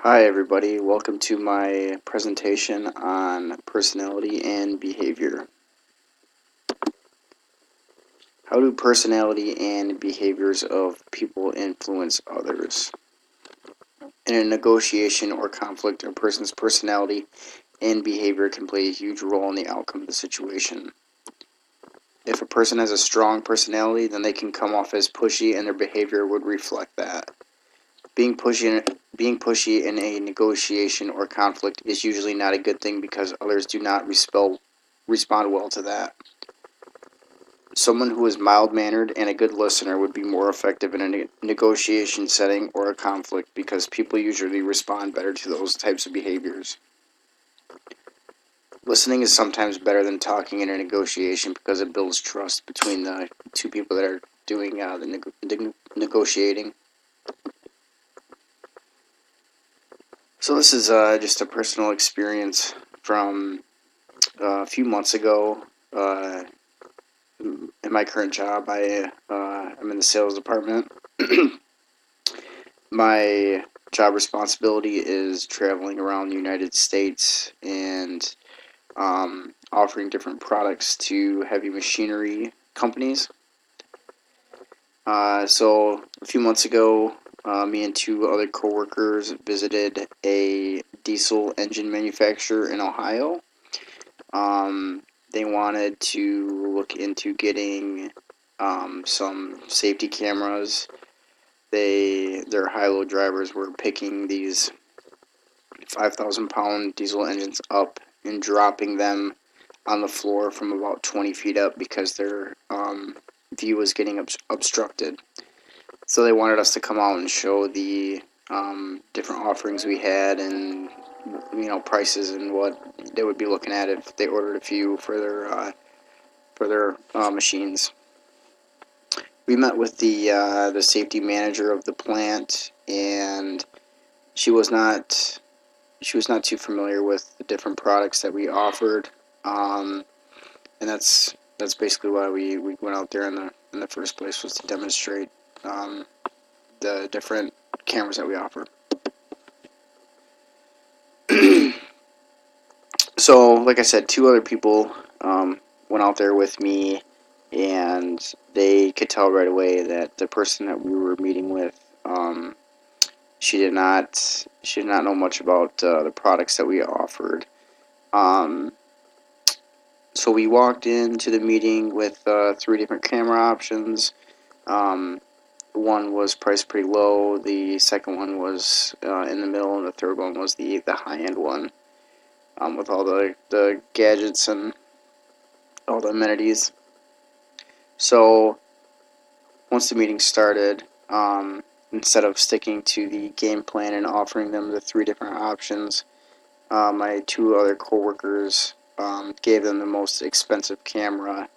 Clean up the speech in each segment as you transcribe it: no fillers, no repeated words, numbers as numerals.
Hi everybody, welcome to my presentation on personality and behavior. How do personality and behaviors of people influence others? In a negotiation or conflict, a person's personality and behavior can play a huge role in the outcome of the situation. If a person has a strong personality, then they can come off as pushy and their behavior would reflect that. Being pushy in a negotiation or conflict is usually not a good thing because others do not respond well to that. Someone who is mild-mannered and a good listener would be more effective in a negotiation setting or a conflict because people usually respond better to those types of behaviors. Listening is sometimes better than talking in a negotiation because it builds trust between the two people that are doing the negotiating. So this is just a personal experience from a few months ago. In my current job, I'm in the sales department. My job responsibility is traveling around the United States and offering different products to heavy machinery companies. So a few months ago, me and two other coworkers visited a diesel engine manufacturer in Ohio. They wanted to look into getting some safety cameras. Their high-low drivers were picking these 5,000-pound diesel engines up and dropping them on the floor from about 20 feet up because their view was getting obstructed. So they wanted us to come out and show the different offerings we had and prices and what they would be looking at if they ordered a few for their machines. We met with the safety manager of the plant, and she was not too familiar with the different products that we offered, and that's basically why we went out there in the first place, was to demonstrate the different cameras that we offer. So, like I said, two other people went out there with me, and they could tell right away that the person that we were meeting with, she did not know much about the products that we offered. Um, so we walked into the meeting with three different camera options. One was priced pretty low. The second one was in the middle, and the third one was the high end one, with all the gadgets and all the amenities. So once the meeting started, instead of sticking to the game plan and offering them the three different options, my two other coworkers gave them the most expensive camera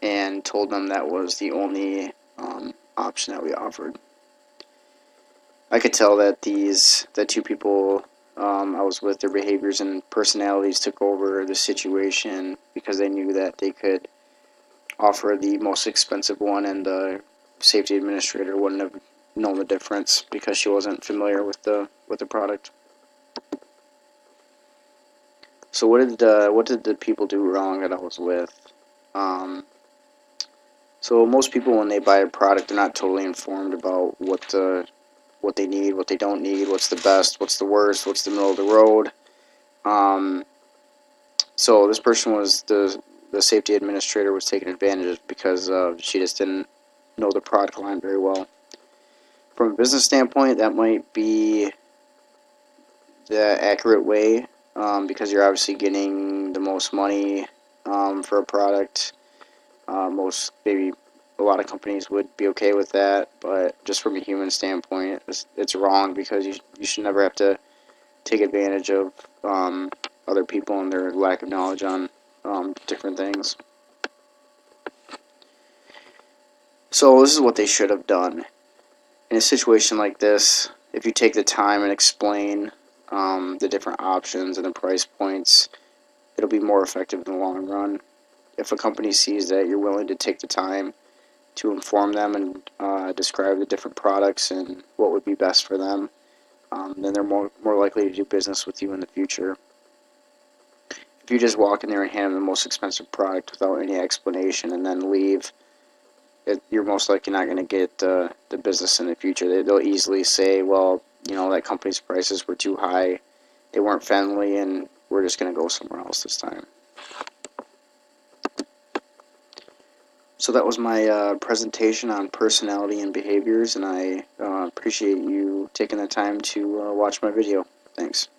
and told them that was the only option that we offered. I could tell that the two people I was with, their behaviors and personalities took over the situation because they knew that they could offer the most expensive one, and the safety administrator wouldn't have known the difference because she wasn't familiar with the product. So what did the people do wrong that I was with? Um, so most people, when they buy a product, they're not totally informed about what they need, what they don't need, what's the best, what's the worst, what's the middle of the road. Um, so this person was the safety administrator was taking advantage of because she just didn't know the product line very well. From a business standpoint, that might be the accurate way, because you're obviously getting the most money for a product. Maybe a lot of companies would be okay with that, but just from a human standpoint, it's wrong because you should never have to take advantage of other people and their lack of knowledge on different things. So this is what they should have done. In a situation like this, if you take the time and explain the different options and the price points, it'll be more effective in the long run. If a company sees that you're willing to take the time to inform them and describe the different products and what would be best for them, then they're more likely to do business with you in the future. If you just walk in there and hand them the most expensive product without any explanation and then leave, you're most likely not going to get the business in the future. They'll easily say, well, that company's prices were too high, they weren't friendly, and we're just going to go somewhere else this time. So that was my presentation on personality and behaviors, and I appreciate you taking the time to watch my video. Thanks.